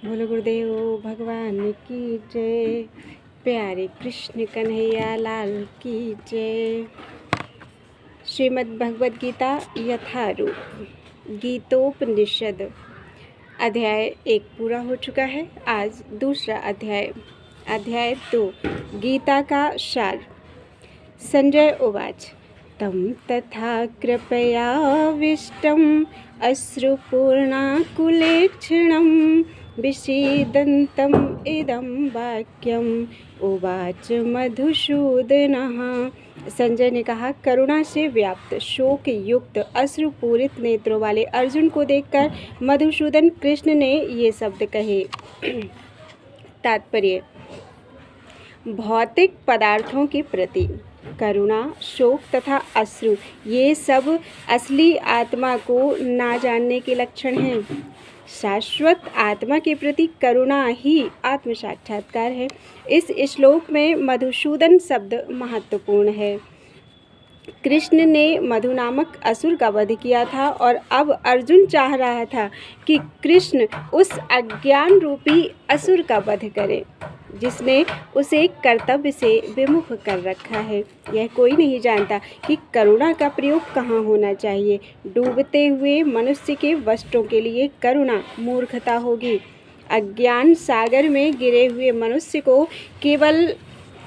बोलो गुरुदेव भगवान की जय। प्यारे कृष्ण कन्हैया लाल की जय। श्रीमद् भगवद गीता यथारूप गीतोपनिषद अध्याय 1 पूरा हो चुका है। आज दूसरा अध्याय 2 गीता का सार। संजय उवाच तं तथा कृपयाविष्टम् अश्रुपूर्णाकुलेक्षणं विषीदन्तम् इदं वाक्यम् उवाच मधुसूदनः। संजय ने कहा, करुणा से व्याप्त शोक युक्त अश्रुपूरित नेत्रों वाले अर्जुन को देखकर मधुसूदन कृष्ण ने ये शब्द कहे। तात्पर्य: भौतिक पदार्थों के प्रति करुणा, शोक तथा अश्रु ये सब असली आत्मा को ना जानने के लक्षण हैं। शाश्वत आत्मा के प्रति करुणा ही आत्म साक्षात्कार है। इस श्लोक में मधुसूदन शब्द महत्वपूर्ण है। कृष्ण ने मधु नामक असुर का वध किया था और अब अर्जुन चाह रहा था कि कृष्ण उस अज्ञान रूपी असुर का वध करे जिसने उसे कर्तव्य से विमुख कर रखा है। यह कोई नहीं जानता कि करुणा का प्रयोग कहाँ होना चाहिए। डूबते हुए मनुष्य के वस्त्रों के लिए करुणा मूर्खता होगी। अज्ञान सागर में गिरे हुए मनुष्य को केवल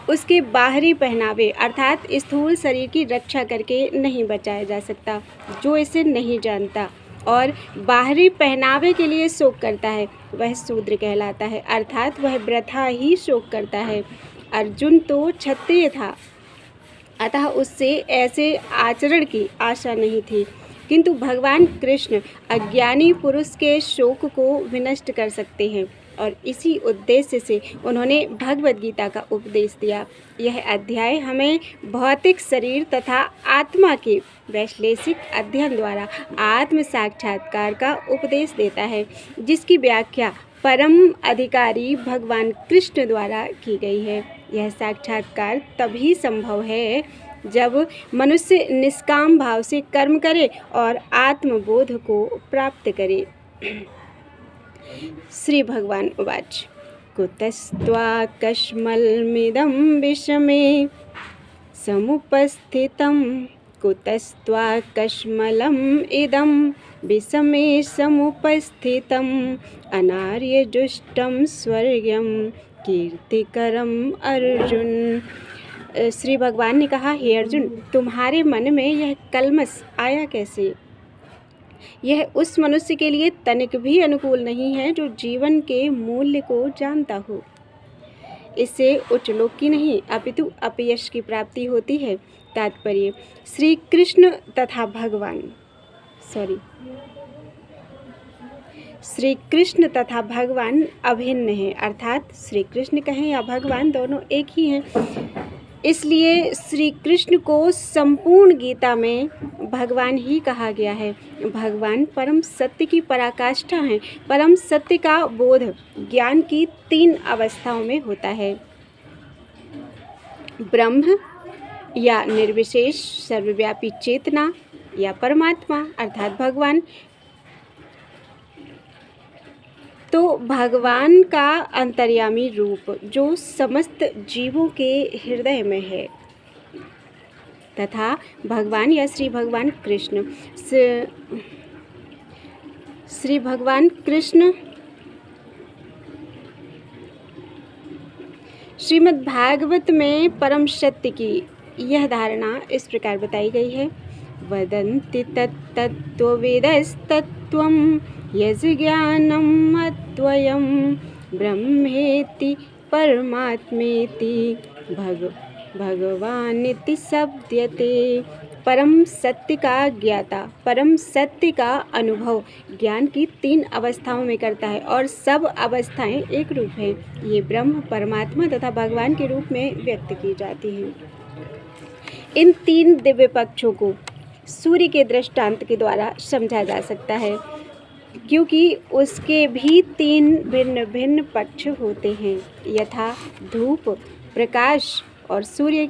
उसके बाहरी पहनावे अर्थात स्थूल शरीर की रक्षा करके नहीं बचाया जा सकता। जो इसे नहीं जानता और बाहरी पहनावे के लिए शोक करता है वह शूद्र कहलाता है, अर्थात वह वृथा ही शोक करता है। अर्जुन तो क्षत्रिय था, अतः उससे ऐसे आचरण की आशा नहीं थी, किंतु भगवान कृष्ण अज्ञानी पुरुष के शोक को विनष्ट कर सकते हैं और इसी उद्देश्य से उन्होंने भगवद गीता का उपदेश दिया। यह अध्याय हमें भौतिक शरीर तथा आत्मा के वैश्लेषिक अध्ययन द्वारा आत्म साक्षात्कार का उपदेश देता है, जिसकी व्याख्या परम अधिकारी भगवान कृष्ण द्वारा की गई है। यह साक्षात्कार तभी संभव है जब मनुष्य निष्काम भाव से कर्म करे और आत्मबोध को प्राप्त करे। श्री भगवान उवाच कुतस्त्वाकश्मलमिदं विषमे समुपस्थितं कुतस्त्वाकश्मलम् इदं विषमे समुपस्थितम् अनार्यजुष्टं स्वर्गं कीर्तिकरम अर्जुन। श्री भगवान ने कहा, हे अर्जुन, तुम्हारे मन में यह कलमश आया कैसे? यह उस मनुष्य के लिए तनिक भी अनुकूल नहीं है जो जीवन के मूल्य को जानता हो। इससे उच्च लोक की नहीं अपितु अपयश की प्राप्ति होती है। तात्पर्य: श्री कृष्ण तथा भगवान अभिन्न हैं, अर्थात श्री कृष्ण कहें या भगवान, दोनों एक ही हैं। इसलिए श्री कृष्ण को संपूर्ण गीता में भगवान ही कहा गया है। भगवान परम सत्य की पराकाष्ठा हैं। परम सत्य का बोध ज्ञान की 3 अवस्थाओं में होता है: ब्रह्म या निर्विशेष सर्वव्यापी चेतना या परमात्मा अर्थात भगवान। तो भगवान का अंतर्यामी रूप जो समस्त जीवों के हृदय में है तथा भगवान या श्री भगवान कृष्ण श्रीमद् भागवत में परम सत्य की यह धारणा इस प्रकार बताई गई है: वदन्ति तत्तत्त्ववेदस्तत्त्वं यज्ज्ञानम् अद्वयं ब्रह्मेति परमात्मेति भगवानिति शब्द्यते। परम सत्य का ज्ञाता परम सत्य का अनुभव ज्ञान की 3 अवस्थाओं में करता है और सब अवस्थाएं एक रूप हैं। ये ब्रह्म, परमात्मा तथा भगवान के रूप में व्यक्त की जाती हैं। इन 3 दिव्य पक्षों को सूर्य के दृष्टांत के द्वारा समझा जा सकता है, क्योंकि उसके भी 3 भिन्न भिन्न पक्ष होते हैं, यथा धूप, प्रकाश और सूर्य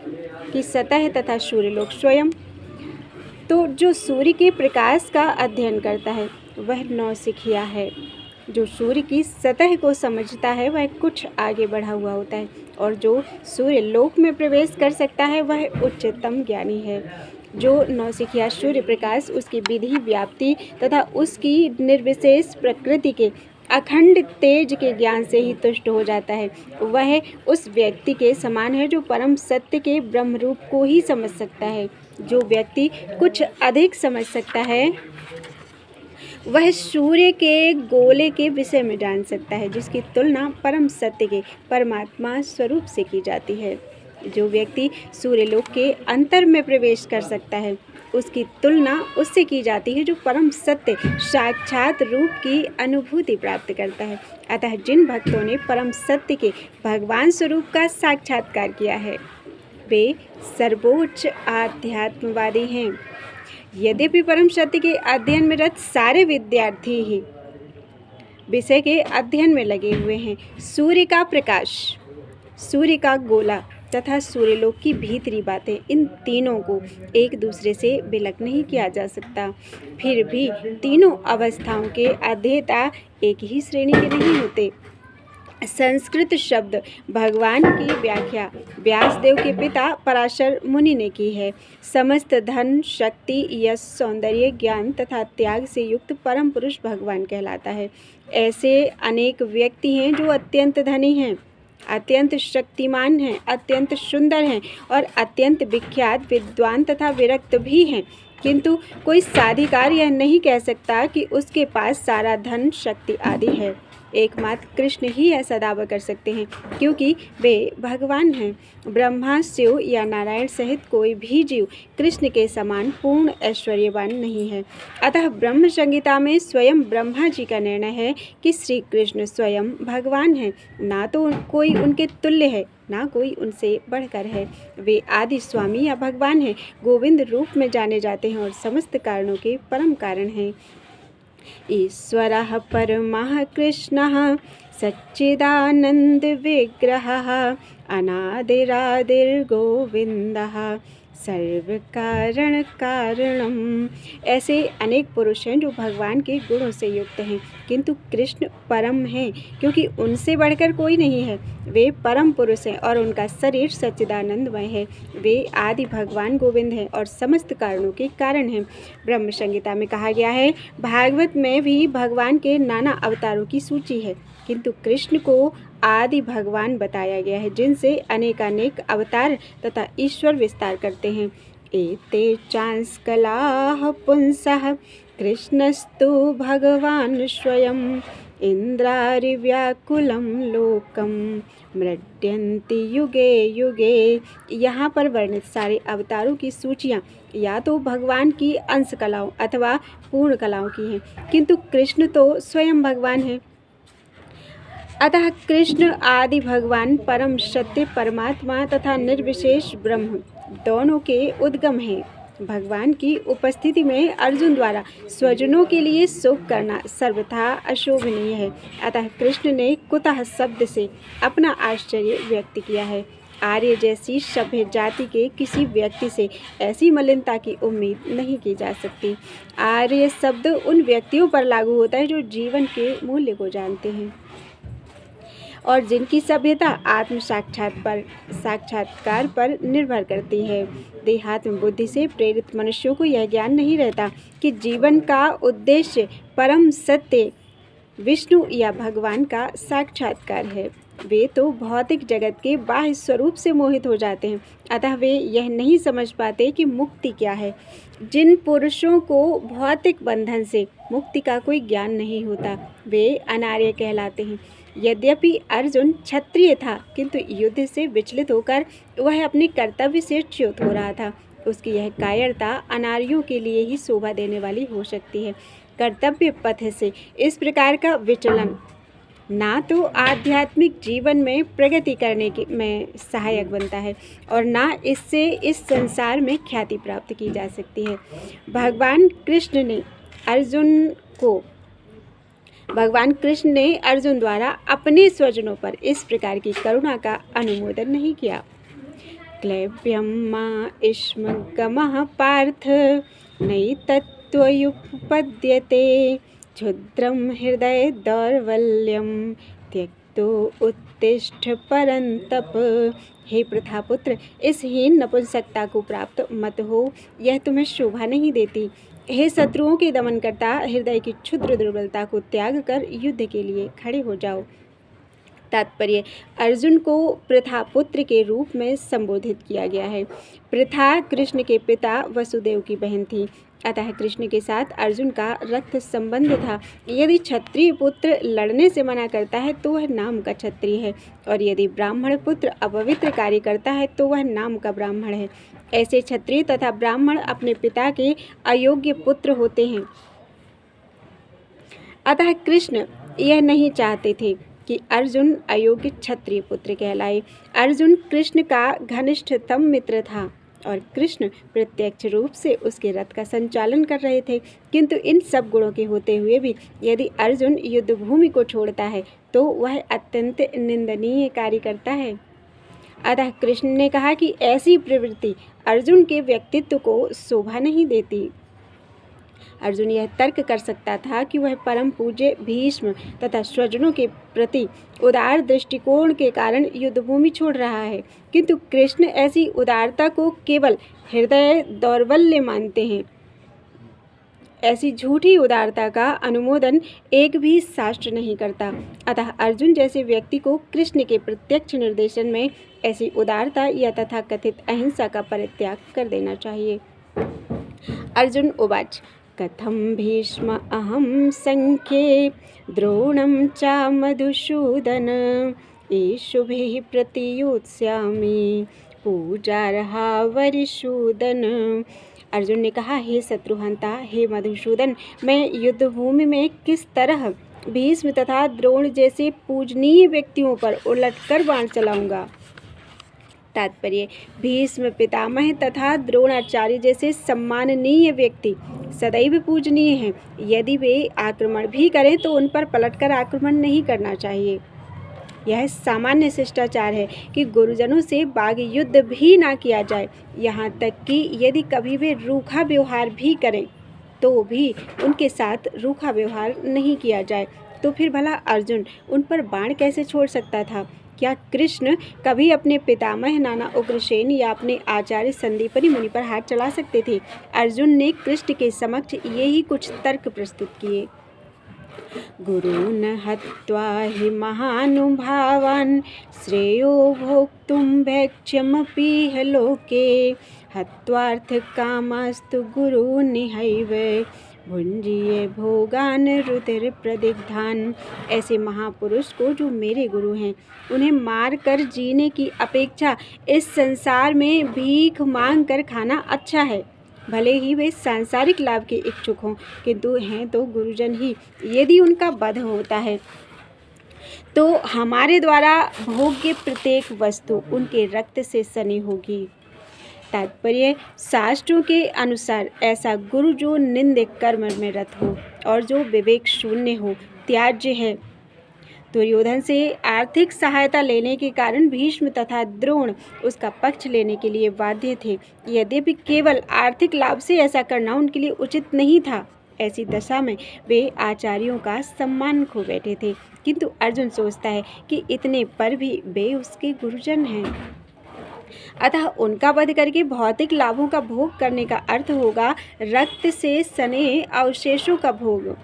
की सतह तथा सूर्यलोक स्वयं। तो जो सूर्य के प्रकाश का अध्ययन करता है वह नौसिखिया है जो सूर्य की सतह को समझता है वह कुछ आगे बढ़ा हुआ होता है, और जो सूर्य लोक में प्रवेश कर सकता है वह उच्चतम ज्ञानी है। जो नौसिखिया सूर्य प्रकाश, उसकी विधि व्याप्ति तथा उसकी निर्विशेष प्रकृति के अखंड तेज के ज्ञान से ही तुष्ट हो जाता है, वह उस व्यक्ति के समान है जो परम सत्य के ब्रह्म रूप को ही समझ सकता है। जो व्यक्ति कुछ अधिक समझ सकता है वह सूर्य के गोले के विषय में जान सकता है, जिसकी तुलना परम सत्य के परमात्मा स्वरूप से की जाती है। जो व्यक्ति सूर्यलोक के अंतर में प्रवेश कर सकता है, उसकी तुलना उससे की जाती है जो परम सत्य साक्षात रूप की अनुभूति प्राप्त करता है। अतः जिन भक्तों ने परम सत्य के भगवान स्वरूप का साक्षात्कार किया है वे सर्वोच्च आध्यात्मवादी हैं। यद्यपि परम सत्य के अध्ययन में रत सारे विद्यार्थी ही विषय के अध्ययन में लगे हुए हैं, सूर्य का प्रकाश, सूर्य का गोला तथा सूर्यलोक की भीतरी बातें, इन तीनों को एक दूसरे से विलग नहीं किया जा सकता। फिर भी तीनों अवस्थाओं के अध्येता एक ही श्रेणी के नहीं होते। संस्कृत शब्द भगवान की व्याख्या व्यासदेव के पिता पराशर मुनि ने की है। समस्त धन, शक्ति, यश, सौंदर्य, ज्ञान तथा त्याग से युक्त परम पुरुष भगवान कहलाता है। ऐसे अनेक व्यक्ति हैं जो अत्यंत धनी हैं, अत्यंत शक्तिमान हैं, अत्यंत सुंदर हैं और अत्यंत विख्यात विद्वान तथा विरक्त भी हैं, किंतु कोई साधिकार यह नहीं कह सकता कि उसके पास सारा धन, शक्ति आदि है। एकमात्र कृष्ण ही ऐसा दावा कर सकते हैं, क्योंकि वे भगवान हैं। ब्रह्मा, शिव या नारायण सहित कोई भी जीव कृष्ण के समान पूर्ण ऐश्वर्यवान नहीं है। अतः ब्रह्म संहिता में स्वयं ब्रह्मा जी का निर्णय है कि श्री कृष्ण स्वयं भगवान हैं, ना तो कोई उनके तुल्य है, ना कोई उनसे बढ़कर है। वे आदि स्वामी या भगवान हैं, गोविंद रूप में जाने जाते हैं और समस्त कारणों के परम कारण हैं। ईश्वरः परमः कृष्णः सच्चिदानंद विग्रहः अनादिरादिर्गोविन्दः सर्व कारण कारणम। ऐसे अनेक पुरुष हैं जो भगवान के गुणों से युक्त हैं, किंतु कृष्ण परम हैं, क्योंकि उनसे बढ़कर कोई नहीं है। वे परम पुरुष हैं और उनका शरीर सच्चिदानंदमय है। वे आदि भगवान गोविंद हैं और समस्त कारणों के कारण हैं। ब्रह्म संहिता में कहा गया है, भागवत में भी भगवान के नाना अवतारों की सूची है, किंतु कृष्ण को आदि भगवान बताया गया है, जिनसे अनेकानेक अवतार तथा ईश्वर विस्तार करते हैं। एते चांस कलाः पुंसः कृष्णस्तु भगवान स्वयं इंद्रारिव्याकुलं लोकम मृड्यन्ति युगे युगे। यहाँ पर वर्णित सारे अवतारों की सूचियाँ या तो भगवान की अंश कलाओं अथवा पूर्ण कलाओं की हैं, किंतु कृष्ण तो स्वयं भगवान हैं। अतः कृष्ण आदि भगवान परम सत्य परमात्मा तथा निर्विशेष ब्रह्म दोनों के उद्गम हैं। भगवान की उपस्थिति में अर्जुन द्वारा स्वजनों के लिए शोक करना सर्वथा अशोभनीय है। अतः कृष्ण ने कुतः शब्द से अपना आश्चर्य व्यक्त किया है। आर्य जैसी सभ्य जाति के किसी व्यक्ति से ऐसी मलिनता की उम्मीद नहीं की जा सकती। आर्य शब्द उन व्यक्तियों पर लागू होता है जो जीवन के मूल्य को जानते हैं और जिनकी सभ्यता आत्म साक्षात्कार पर निर्भर करती है। देहात्म बुद्धि से प्रेरित मनुष्यों को यह ज्ञान नहीं रहता कि जीवन का उद्देश्य परम सत्य विष्णु या भगवान का साक्षात्कार है। वे तो भौतिक जगत के बाह्य स्वरूप से मोहित हो जाते हैं, अतः वे यह नहीं समझ पाते कि मुक्ति क्या है। जिन पुरुषों को भौतिक बंधन से मुक्ति का कोई ज्ञान नहीं होता, वे अनार्य कहलाते हैं। यद्यपि अर्जुन क्षत्रिय था, किंतु युद्ध से विचलित होकर वह अपने कर्तव्य से च्युत हो रहा था। उसकी यह कायरता अनार्यों के लिए ही शोभा देने वाली हो सकती है। कर्तव्य पथ से इस प्रकार का विचलन ना तो आध्यात्मिक जीवन में प्रगति करने में सहायक बनता है और ना इससे इस संसार में ख्याति प्राप्त की जा सकती है। भगवान कृष्ण ने अर्जुन द्वारा अपने स्वजनों पर इस प्रकार की करुणा का अनुमोदन नहीं किया। क्लैब्यं मा इष्मगमः पार्थ नैतत्त्वयुपपद्यते क्षुद्रं हृदय दौर्बल्यं त्यक्तो उत्तिष्ठ परंतप। हे प्रथापुत्र, इस हीन नपुंसकता को प्राप्त मत हो, यह तुम्हें शोभा नहीं देती। हे शत्रुओं के दमन करता, हृदय की क्षुद्र दुर्बलता को त्याग कर युद्ध के लिए खड़े हो जाओ। तात्पर्य, अर्जुन को प्रथापुत्र के रूप में संबोधित किया गया है। प्रथा कृष्ण के पिता वसुदेव की बहन थी, अतः कृष्ण के साथ अर्जुन का रक्त संबंध था। यदि क्षत्रिय पुत्र लड़ने से मना करता है तो वह नाम का क्षत्रिय है, और यदि ब्राह्मण पुत्र अपवित्र कार्य करता है तो वह नाम का ब्राह्मण है। ऐसे क्षत्रिय तथा ब्राह्मण अपने पिता के अयोग्य पुत्र होते हैं। अतः कृष्ण यह नहीं चाहते थे कि अर्जुन अयोग्य क्षत्रिय पुत्र कहलाए। अर्जुन कृष्ण का घनिष्ठतम मित्र था और कृष्ण प्रत्यक्ष रूप से उसके रथ का संचालन कर रहे थे। किंतु इन सब गुणों के होते हुए भी यदि अर्जुन युद्ध भूमि को छोड़ता है तो वह अत्यंत निंदनीय कार्य करता है। अतः कृष्ण ने कहा कि ऐसी प्रवृत्ति अर्जुन के व्यक्तित्व को शोभा नहीं देती। अर्जुन यह तर्क कर सकता था कि वह परम पूज्य भीष्म तथा स्वजनों के प्रति उदार दृष्टिकोण के कारण युद्धभूमि छोड़ रहा है, किंतु कृष्ण ऐसी उदारता को केवल हृदय दौर्बल्य मानते हैं। ऐसी झूठी उदारता का अनुमोदन एक भी शास्त्र नहीं करता। अतः अर्जुन जैसे व्यक्ति को कृष्ण के प्रत्यक्ष निर्देशन में ऐसी उदारता या तथाकथित अहिंसा का परित्याग कर देना चाहिए। अर्जुन उवाच कथं भीष्म अहं संख्ये द्रोणं च मधुसूदन ईशुभिः प्रतियोत्स्यामि पूजार्हा वरिसूदन। अर्जुन ने कहा, हे शत्रुहंता, हे मधुसूदन, मैं युद्धभूमि में किस तरह भीष्म तथा द्रोण जैसे पूजनीय व्यक्तियों पर उलटकर बाण चलाऊंगा। तात्पर्य, भीष्म पितामह तथा द्रोणाचार्य जैसे सम्माननीय व्यक्ति सदैव पूजनीय हैं। यदि वे आक्रमण भी करें तो उन पर पलटकर आक्रमण नहीं करना चाहिए। यह सामान्य शिष्टाचार है कि गुरुजनों से बाग युद्ध भी ना किया जाए। यहाँ तक कि यदि कभी वे रूखा व्यवहार भी करें तो भी उनके साथ रूखा व्यवहार नहीं किया जाए। तो फिर भला अर्जुन उन पर बाण कैसे छोड़ सकता था? क्या कृष्ण कभी अपने पितामह नाना उग्रसेन या अपने आचार्य संदीपनि मुनि पर हाथ चला सकते थे? अर्जुन ने कृष्ण के समक्ष यही कुछ तर्क प्रस्तुत किए। गुरून् हत्वा हि महानुभावान् श्रेयो भोक्तुं भैक्ष्यमपि लोके हत्वार्थकामास्तु गुरूनिहैव भुंजिये भोगान रुधिर प्रदिग्धान। ऐसे महापुरुष को जो मेरे गुरु हैं, उन्हें मार कर जीने की अपेक्षा इस संसार में भीख मांग कर खाना अच्छा है। भले ही वे सांसारिक लाभ के इच्छुक हों, किंतु हैं तो गुरुजन ही। यदि उनका वध होता है तो हमारे द्वारा भोग्य प्रत्येक वस्तु उनके रक्त से सनी होगी। तात्पर्य, शास्त्रों के अनुसार ऐसा गुरु जो निंदिक कर्म में रत हो और जो विवेक शून्य हो त्याज्य है। दुर्योधन से आर्थिक सहायता लेने के कारण भीष्म तथा द्रोण उसका पक्ष लेने के लिए बाध्य थे। यद्यपि केवल आर्थिक लाभ से ऐसा करना उनके लिए उचित नहीं था। ऐसी दशा में वे आचार्यों का सम्मान खो बैठे थे, किंतु अर्जुन सोचता है कि इतने पर भी वे उसके गुरुजन हैं। अतः उनका वध करके भौतिक लाभों का भोग करने का अर्थ होगा रक्त से सने अवशेषों का भोग।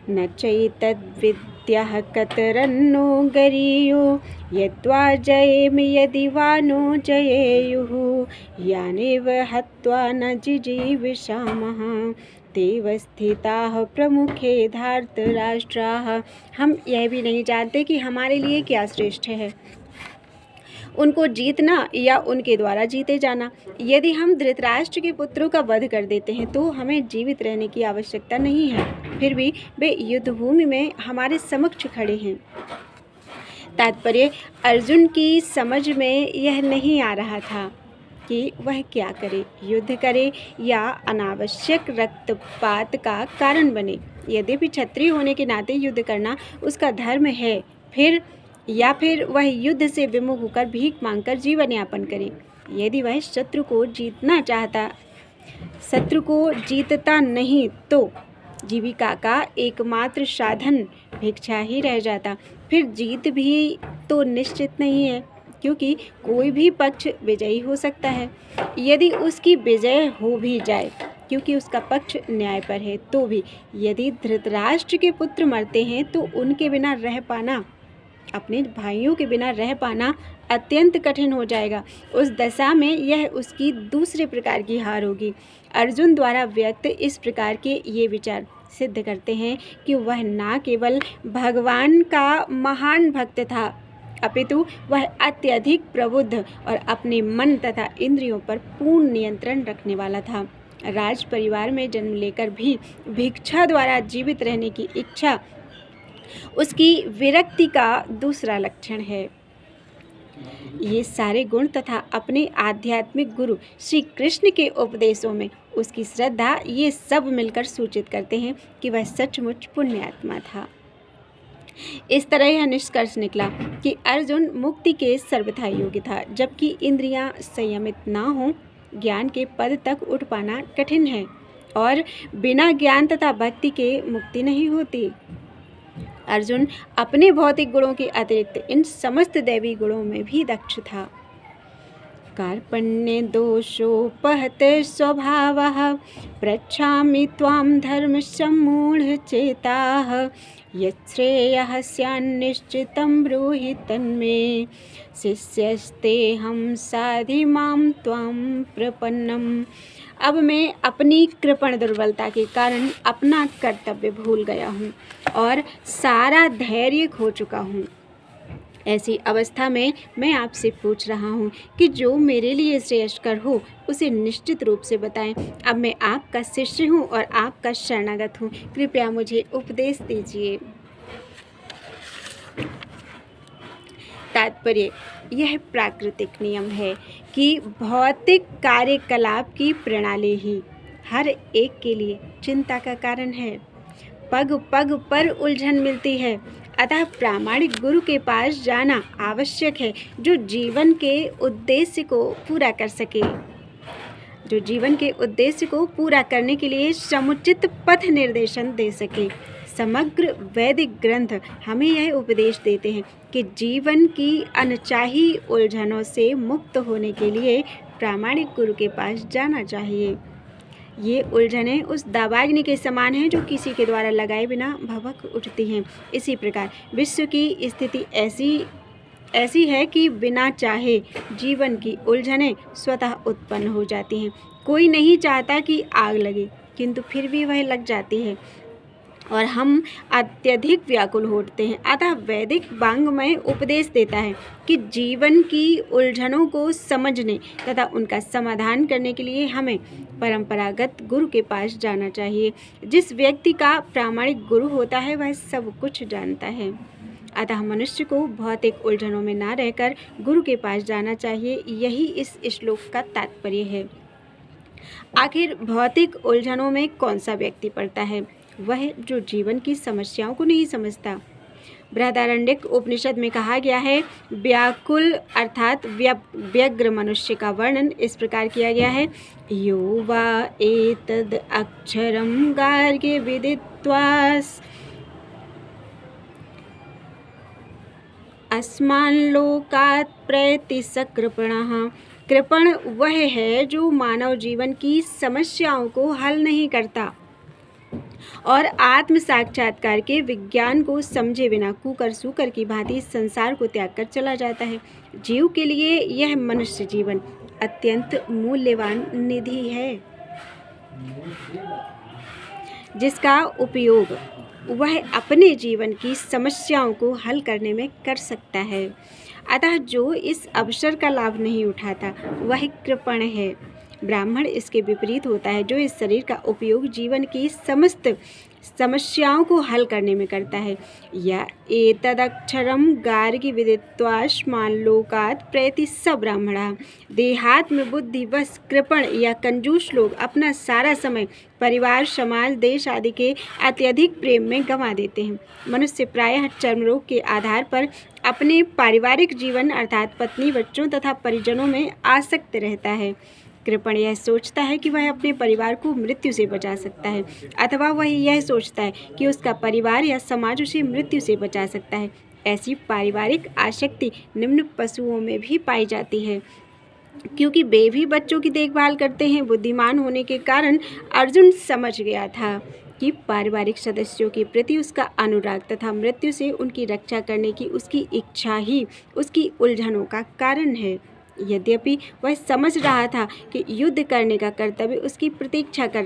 न चैतद्विद्यः कतरन्नो गरीयो यद्वा जयेम यदि वा नो जयेयुः यानेव हत्वा न जिजीविषामः तेव स्थिताः प्रमुखे धार्तराष्ट्राः। हम यह भी नहीं जानते कि हमारे लिए क्या श्रेष्ठ है, उनको जीतना या उनके द्वारा जीते जाना। यदि हम धृतराष्ट्र के पुत्रों का वध कर देते हैं तो हमें जीवित रहने की आवश्यकता नहीं है, फिर भी वे युद्धभूमि में हमारे समक्ष खड़े हैं। तात्पर्य, अर्जुन की समझ में यह नहीं आ रहा था कि वह क्या करे, युद्ध करे या अनावश्यक रक्तपात का कारण बने। यद्यपि क्षत्रिय होने के नाते युद्ध करना उसका धर्म है, फिर वह युद्ध से विमुख होकर भीख मांगकर जीवन यापन करे। यदि वह शत्रु को जीतना चाहता शत्रु को जीतता नहीं तो जीविका का एकमात्र साधन भिक्षा ही रह जाता। फिर जीत भी तो निश्चित नहीं है, क्योंकि कोई भी पक्ष विजयी हो सकता है। यदि उसकी विजय हो भी जाए, क्योंकि उसका पक्ष न्याय पर है, तो भी यदि धृतराष्ट्र के पुत्र मरते हैं तो उनके बिना रह पाना, अपने भाइयों के बिना रह पाना अत्यंत कठिन हो जाएगा। उस दशा में यह उसकी दूसरे प्रकार की हार होगी। अर्जुन द्वारा व्यक्त इस प्रकार के ये विचार सिद्ध करते हैं कि वह न केवल भगवान का महान भक्त था, अपितु वह अत्यधिक प्रबुद्ध और अपने मन तथा इंद्रियों पर पूर्ण नियंत्रण रखने वाला था। राज परिवार में जन्म लेकर भी भिक्षा द्वारा जीवित रहने की इच्छा उसकी विरक्ति का दूसरा लक्षण है। ये सारे गुण तथा अपने आध्यात्मिक गुरु श्री कृष्ण के उपदेशों में उसकी श्रद्धा, ये सब मिलकर सूचित करते हैं कि वह सचमुच पुण्यात्मा था। इस तरह यह निष्कर्ष निकला कि अर्जुन मुक्ति के सर्वथा योग्य था, जबकि इंद्रियां संयमित ना हों, ज्ञान के पद तक उठ पाना कठिन है और बिना ज्ञान तथा भक्ति के मुक्ति नहीं होती। अर्जुन अपने भौतिक गुणों के अतिरिक्त इन समस्त दैवी गुणों में भी दक्ष था। कार्पण्य दोषोपहत स्वभावः पृच्छामि त्वां धर्म सम्मूढ़ चेताः यच्छ्रेयः स्यान्निश्चितं ब्रूहि तन्मे शिष्यस्तेऽहं साधि मां त्वां प्रपन्नम्। अब मैं अपनी कृपण दुर्बलता के कारण अपना कर्तव्य भूल गया हूँ और सारा धैर्य खो चुका हूँ। ऐसी अवस्था में मैं आपसे पूछ रहा हूँ कि जो मेरे लिए श्रेयस्कर हो उसे निश्चित रूप से बताएं। अब मैं आपका शिष्य हूँ और आपका शरणागत हूँ, कृपया मुझे उपदेश दीजिए। तात्पर्य, यह प्राकृतिक नियम है कि भौतिक कार्यकलाप की प्रणाली ही हर एक के लिए चिंता का कारण है। पग पग पर उलझन मिलती है, अतः प्रामाणिक गुरु के पास जाना आवश्यक है, जो जीवन के उद्देश्य को पूरा कर सके, जो जीवन के उद्देश्य को पूरा करने के लिए समुचित पथ निर्देशन दे सके। समग्र वैदिक ग्रंथ हमें यह उपदेश देते हैं कि जीवन की अनचाही उलझनों से मुक्त होने के लिए प्रामाणिक गुरु के पास जाना चाहिए। ये उलझनें उस दावाग्नि के समान हैं जो किसी के द्वारा लगाए बिना भभक उठती हैं। इसी प्रकार विश्व की स्थिति ऐसी है कि बिना चाहे जीवन की उलझनें स्वतः उत्पन्न हो जाती हैं। कोई नहीं चाहता कि आग लगे, किंतु फिर भी वह लग जाती है और हम अत्यधिक व्याकुल होते हैं। अतः वैदिक वाङ्मय उपदेश देता है कि जीवन की उलझनों को समझने तथा उनका समाधान करने के लिए हमें परंपरागत गुरु के पास जाना चाहिए। जिस व्यक्ति का प्रामाणिक गुरु होता है वह सब कुछ जानता है। अतः मनुष्य को भौतिक उलझनों में ना रहकर गुरु के पास जाना चाहिए। यही इस श्लोक का तात्पर्य है। आखिर भौतिक उलझनों में कौन सा व्यक्ति पड़ता है? वह जो जीवन की समस्याओं को नहीं समझता। बृहदारण्यक उपनिषद में कहा गया है, व्याकुल अर्थात व्यग्र मनुष्य का वर्णन इस प्रकार किया गया है। यो वा एतद् अक्षरं गार्ग्य विदित्वास् अस्मान् लोकात् प्रयति स कृपणः। कृपण वह है जो मानव जीवन की समस्याओं को हल नहीं करता और आत्म साक्षात्कार के विज्ञान को समझे बिना कुकर सूकर की भांति संसार को त्याग कर चला जाता है। जीव के लिए यह मनुष्य जीवन अत्यंत मूल्यवान निधि है, जिसका उपयोग वह अपने जीवन की समस्याओं को हल करने में कर सकता है। अतः जो इस अवसर का लाभ नहीं उठाता वह कृपण है। ब्राह्मण इसके विपरीत होता है, जो इस शरीर का उपयोग जीवन की समस्त समस्याओं को हल करने में करता है। या एतदक्षरम गार्ग्य विदित्वास्मान् लोकात् प्रयति स ब्राह्मणः। देहात्म बुद्धिवश कृपण या कंजूस लोग अपना सारा समय परिवार, समाज, देश आदि के अत्यधिक प्रेम में गंवा देते हैं। मनुष्य प्रायः चर्म रोग के आधार पर अपने पारिवारिक जीवन अर्थात पत्नी, बच्चों तथा परिजनों में आसक्त रहता है। कृपण यह सोचता है कि वह अपने परिवार को मृत्यु से बचा सकता है, अथवा वह यह सोचता है कि उसका परिवार या समाज उसे मृत्यु से बचा सकता है। ऐसी पारिवारिक आसक्ति निम्न पशुओं में भी पाई जाती है। क्योंकि वे भी बच्चों की देखभाल करते हैं, बुद्धिमान होने के कारण अर्जुन समझ गया था कि पारिवारिक सदस्यों के प्रति उसका अनुराग तथा मृत्यु से उनकी रक्षा करने की उसकी इच्छा ही उसकी उलझनों का कारण है। यद्यपि वह समझ रहा था कि युद्ध करने का कर्तव्य उसकी प्रतीक्षा कर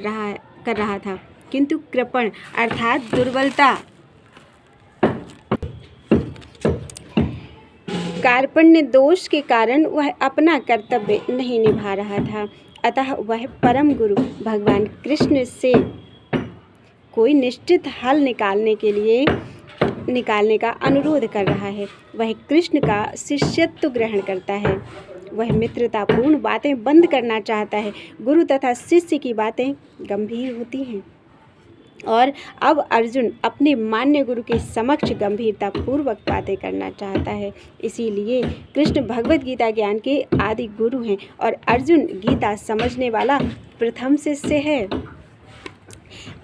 रहा था, किंतु कृपण अर्थात दुर्बलता, कार्पण्य दोष के कारण वह अपना कर्तव्य नहीं निभा रहा था। अतः वह परम गुरु भगवान कृष्ण से कोई निश्चित हल निकालने का अनुरोध कर रहा है। वह कृष्ण का शिष्यत्व ग्रहण करता है। वह मित्रतापूर्ण बातें बंद करना चाहता है। गुरु तथा शिष्य की बातें गंभीर होती हैं और अब अर्जुन अपने मान्य गुरु के समक्ष गंभीरता पूर्वक बातें करना चाहता है। इसीलिए कृष्ण भगवद गीता ज्ञान के आदि गुरु हैं और अर्जुन गीता समझने वाला प्रथम शिष्य है।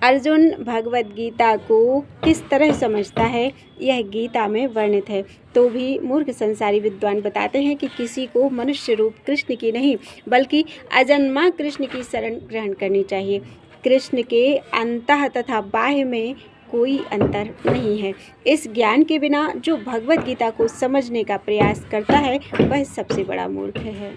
अर्जुन भगवद गीता को किस तरह समझता है यह गीता में वर्णित है। तो भी मूर्ख संसारी विद्वान बताते हैं कि किसी को मनुष्य रूप कृष्ण की नहीं बल्कि अजन्मा कृष्ण की शरण ग्रहण करनी चाहिए। कृष्ण के अंतः तथा बाह्य में कोई अंतर नहीं है। इस ज्ञान के बिना जो भगवद गीता को समझने का प्रयास करता है वह सबसे बड़ा मूर्ख है।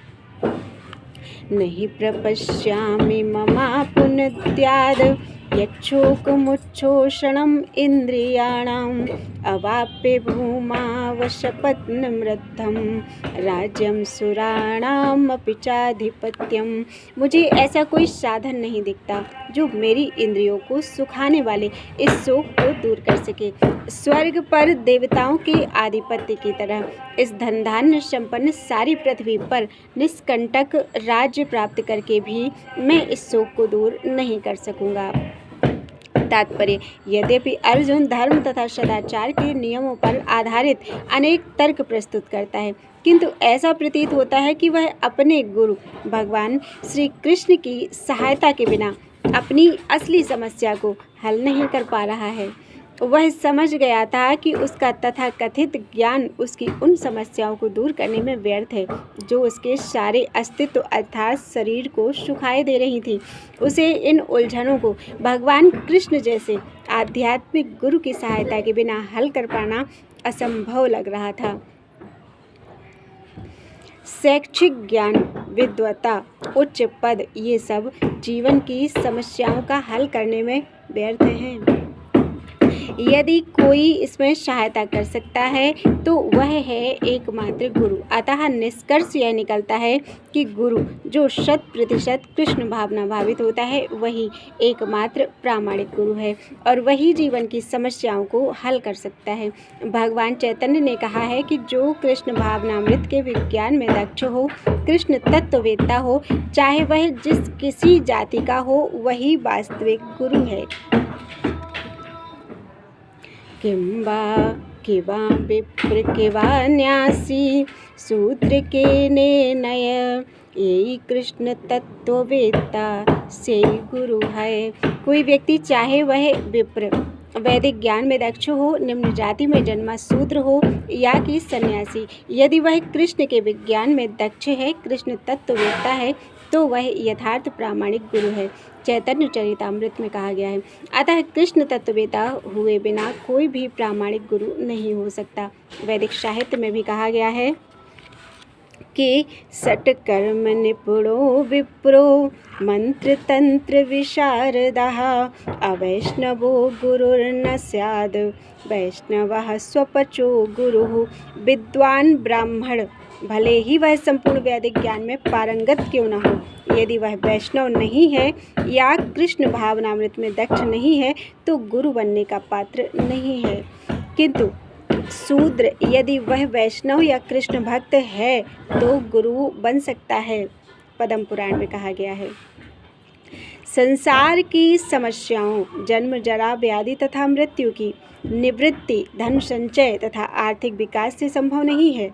नहीं प्रपश्यामि ममापुनत्याद यच्छोकमुच्छोषणम् इंद्रियाणाम् अवाप्य भूमावशपत्नमृद्धं राज्यं सुराणाम् अपि चाधिपत्यम। मुझे ऐसा कोई साधन नहीं दिखता जो मेरी इंद्रियों को सुखाने वाले इस शोक को दूर कर सके। स्वर्ग पर देवताओं के आधिपत्य की तरह इस धन धान्य संपन्न सारी पृथ्वी पर निष्कंटक राज्य प्राप्त करके भी मैं इस शोक को दूर नहीं कर सकूंगा। तात्पर्य, यद्यपि अर्जुन धर्म तथा सदाचार के नियमों पर आधारित अनेक तर्क प्रस्तुत करता है, किंतु ऐसा प्रतीत होता है कि वह अपने गुरु भगवान श्री कृष्ण की सहायता के बिना अपनी असली समस्या को हल नहीं कर पा रहा है। वह समझ गया था कि उसका तथाकथित ज्ञान उसकी उन समस्याओं को दूर करने में व्यर्थ है जो उसके सारे अस्तित्व अर्थात शरीर को सुखाए दे रही थी। उसे इन उलझनों को भगवान कृष्ण जैसे आध्यात्मिक गुरु की सहायता के बिना हल कर पाना असंभव लग रहा था। शैक्षिक ज्ञान, विद्वता, उच्च पद, ये सब जीवन की समस्याओं का हल करने में व्यर्थ हैं। यदि कोई इसमें सहायता कर सकता है तो वह है एकमात्र गुरु। अतः निष्कर्ष यह निकलता है कि गुरु जो 100% कृष्ण भावना भावित होता है वही एकमात्र प्रामाणिक गुरु है और वही जीवन की समस्याओं को हल कर सकता है। भगवान चैतन्य ने कहा है कि जो कृष्ण भावनामृत के विज्ञान में दक्ष हो, कृष्ण तत्ववेत्ता हो, चाहे वह जिस किसी जाति का हो, वही वास्तविक गुरु है। किवा विप्र किवा न्यासी शूद्र के नय यही कृष्ण तत्ववेत्ता से गुरु है। कोई व्यक्ति चाहे वह विप्र वैदिक ज्ञान में दक्ष हो, निम्न जाति में जन्मा शूद्र हो या कि सन्यासी, यदि वह कृष्ण के विज्ञान में दक्ष है, कृष्ण तत्ववेत्ता है, तो वह यथार्थ प्रामाणिक गुरु है। चैतन्य चरितामृत में कहा गया है, अतः कृष्ण तत्ववेत्ता हुए बिना कोई भी प्रामाणिक गुरु नहीं हो सकता। वैदिक साहित्य में भी कहा गया है कि सटकर्म निपुणो विप्रो मंत्र तंत्र विशारदः अवैष्णवो गुरुर्न स्याद् वैष्णवः स्वपचो गुरुः। विद्वान ब्राह्मण भले ही वह संपूर्ण वैदिक ज्ञान में पारंगत क्यों न हो, यदि वह वैष्णव नहीं है या कृष्ण भावनामृत में दक्ष नहीं है तो गुरु बनने का पात्र नहीं है। किंतु शूद्र यदि वह वैष्णव या कृष्ण भक्त है तो गुरु बन सकता है। पद्म पुराण में कहा गया है, संसार की समस्याओं जन्म, जरा, व्याधि तथा मृत्यु की निवृत्ति धन संचय तथा आर्थिक विकास से संभव नहीं है।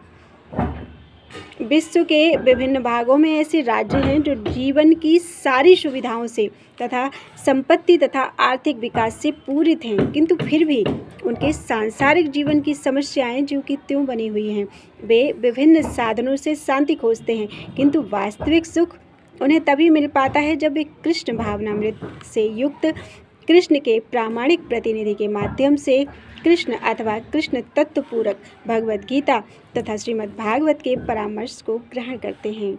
विश्व के विभिन्न भागों में ऐसे राज्य हैं जो जीवन की सारी सुविधाओं से तथा संपत्ति तथा आर्थिक विकास से पूरित हैं, किंतु फिर भी उनके सांसारिक जीवन की समस्याएं ज्यों की त्यों बनी हुई हैं। वे विभिन्न साधनों से शांति खोजते हैं, किंतु वास्तविक सुख उन्हें तभी मिल पाता है जब वे कृष्ण भावनामृत से युक्त कृष्ण के प्रामाणिक प्रतिनिधि के माध्यम से कृष्ण अथवा कृष्ण तत्व पूरक भगवद गीता तथा श्रीमद् भागवत के परामर्श को ग्रहण करते हैं।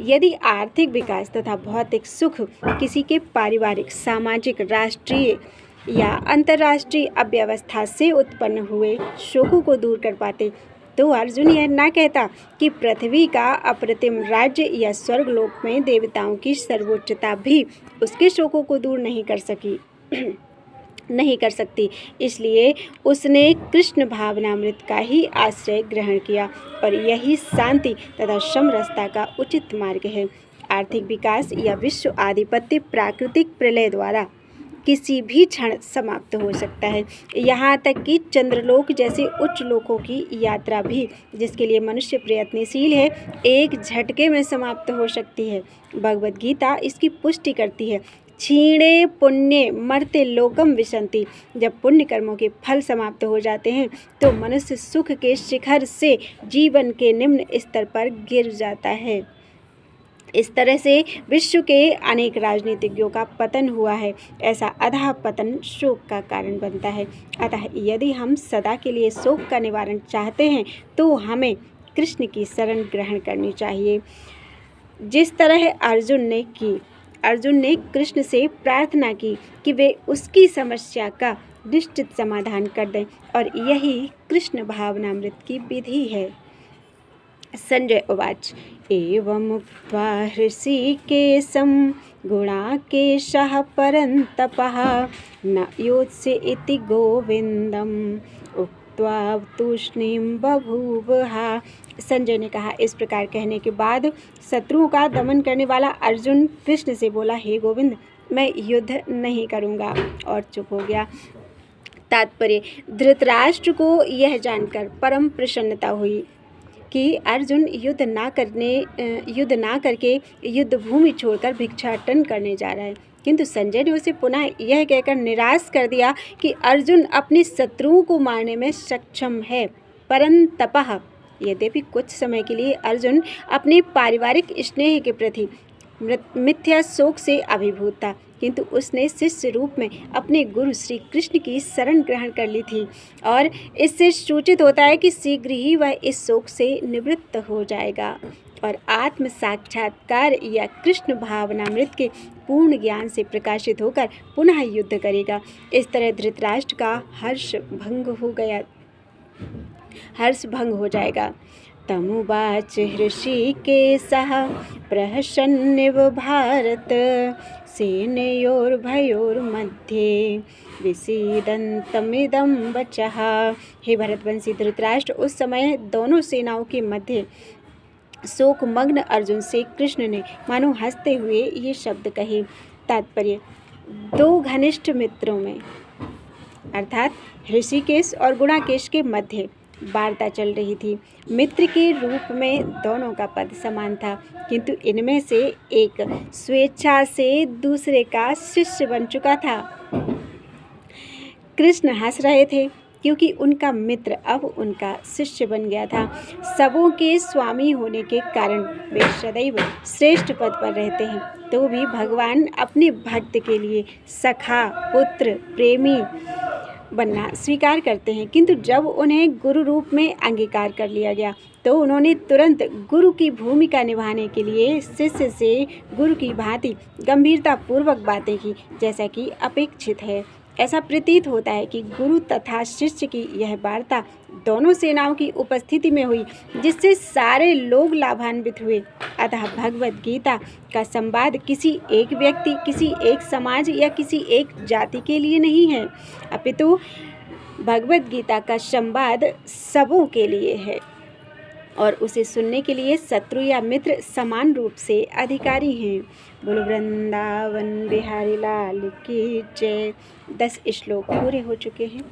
यदि आर्थिक विकास तथा भौतिक सुख किसी के पारिवारिक, सामाजिक, राष्ट्रीय या अंतर्राष्ट्रीय अव्यवस्था से उत्पन्न हुए शोकों को दूर कर पाते, तो अर्जुन यह ना कहता कि पृथ्वी का अप्रतिम राज्य या स्वर्गलोक में देवताओं की सर्वोच्चता भी उसके शोकों को दूर नहीं कर सकती। इसलिए उसने कृष्ण भावनामृत का ही आश्रय ग्रहण किया और यही शांति तथा समरसता का उचित मार्ग है। आर्थिक विकास या विश्व आधिपत्य प्राकृतिक प्रलय द्वारा किसी भी क्षण समाप्त हो सकता है। यहाँ तक कि चंद्रलोक जैसे उच्च लोकों की यात्रा भी, जिसके लिए मनुष्य प्रयत्नशील है, एक झटके में समाप्त हो सकती है। भगवद गीता इसकी पुष्टि करती है। क्षीणे पुण्य मर्त्य लोकम विशन्ति। जब पुण्य कर्मों के फल समाप्त हो जाते हैं तो मनुष्य सुख के शिखर से जीवन के निम्न स्तर पर गिर जाता है। इस तरह से विश्व के अनेक राजनीतिज्ञों का पतन हुआ है। ऐसा अधः पतन शोक का कारण बनता है। अतः यदि हम सदा के लिए शोक का निवारण चाहते हैं तो हमें कृष्ण की शरण ग्रहण करनी चाहिए, जिस तरह अर्जुन ने कृष्ण से प्रार्थना की कि वे उसकी समस्या का निश्चित समाधान कर दें, और यही कृष्ण भावनामृत की विधि है। संजय उवाच एवमुक्त्वा हृषीकेशं गुणाकेशः परन्तपः न योत्स्य इति गोविन्दम् उक्त्वा तूष्णीं बभूवः। संजय ने कहा, इस प्रकार कहने के बाद शत्रुओं का दमन करने वाला अर्जुन कृष्ण से बोला, हे गोविंद, मैं युद्ध नहीं करूँगा, और चुप हो गया। तात्पर्य, धृतराष्ट्र को यह जानकर परम प्रसन्नता हुई कि अर्जुन युद्ध ना करके युद्ध भूमि छोड़कर भिक्षाटन करने जा रहा है, किंतु संजय ने उसे पुनः यह कहकर निराश कर दिया कि अर्जुन अपने शत्रुओं को मारने में सक्षम है। परंतपः, यद्यपि कुछ समय के लिए अर्जुन अपने पारिवारिक स्नेह के प्रति मिथ्या शोक से अभिभूत था, किंतु उसने शिष्य रूप में अपने गुरु श्री कृष्ण की शरण ग्रहण कर ली थी, और इससे सूचित होता है कि शीघ्र ही वह इस शोक से निवृत्त हो जाएगा और आत्म साक्षात्कार या कृष्ण भावनामृत के पूर्ण ज्ञान से प्रकाशित होकर पुनः युद्ध करेगा। इस तरह धृतराष्ट्र का हर्ष भंग हो जाएगा। तमुवाच हृषीकेशः प्रहसन्निव भारत सेनयोर्भयोर्मध्ये विसीदन्तमिदं वचः। हे भरतवंशी धृतराष्ट्र, उस समय दोनों सेनाओं के मध्य शोकमग्न अर्जुन से कृष्ण ने मानो हंसते हुए ये शब्द कहे। तात्पर्य, दो घनिष्ठ मित्रों में अर्थात ऋषिकेश और गुणाकेश के मध्य वार्ता चल रही थी। मित्र के रूप में दोनों का पद समान था, किंतु इनमें से एक स्वेच्छा से दूसरे का शिष्य बन चुका था। कृष्ण हंस रहे थे क्योंकि उनका मित्र अब उनका शिष्य बन गया था। सबों के स्वामी होने के कारण वे सदैव श्रेष्ठ पद पर रहते हैं, तो भी भगवान अपने भक्त के लिए सखा, पुत्र, प्रेमी बनना स्वीकार करते हैं। किंतु जब उन्हें गुरु रूप में अंगीकार कर लिया गया तो उन्होंने तुरंत गुरु की भूमिका निभाने के लिए शिष्य से गुरु की भांति गंभीरतापूर्वक बातें की, जैसा कि अपेक्षित है। ऐसा प्रतीत होता है कि गुरु तथा शिष्य की यह वार्ता दोनों सेनाओं की उपस्थिति में हुई, जिससे सारे लोग लाभान्वित हुए। अतः भगवद गीता का संवाद किसी एक व्यक्ति, किसी एक समाज या किसी एक जाति के लिए नहीं है, अपितु भगवद गीता का संवाद सबों के लिए है, और उसे सुनने के लिए शत्रु या मित्र समान रूप से अधिकारी हैं। बोलो वृंदावन बिहारी लाल की जय। 10 श्लोक पूरे हो चुके हैं।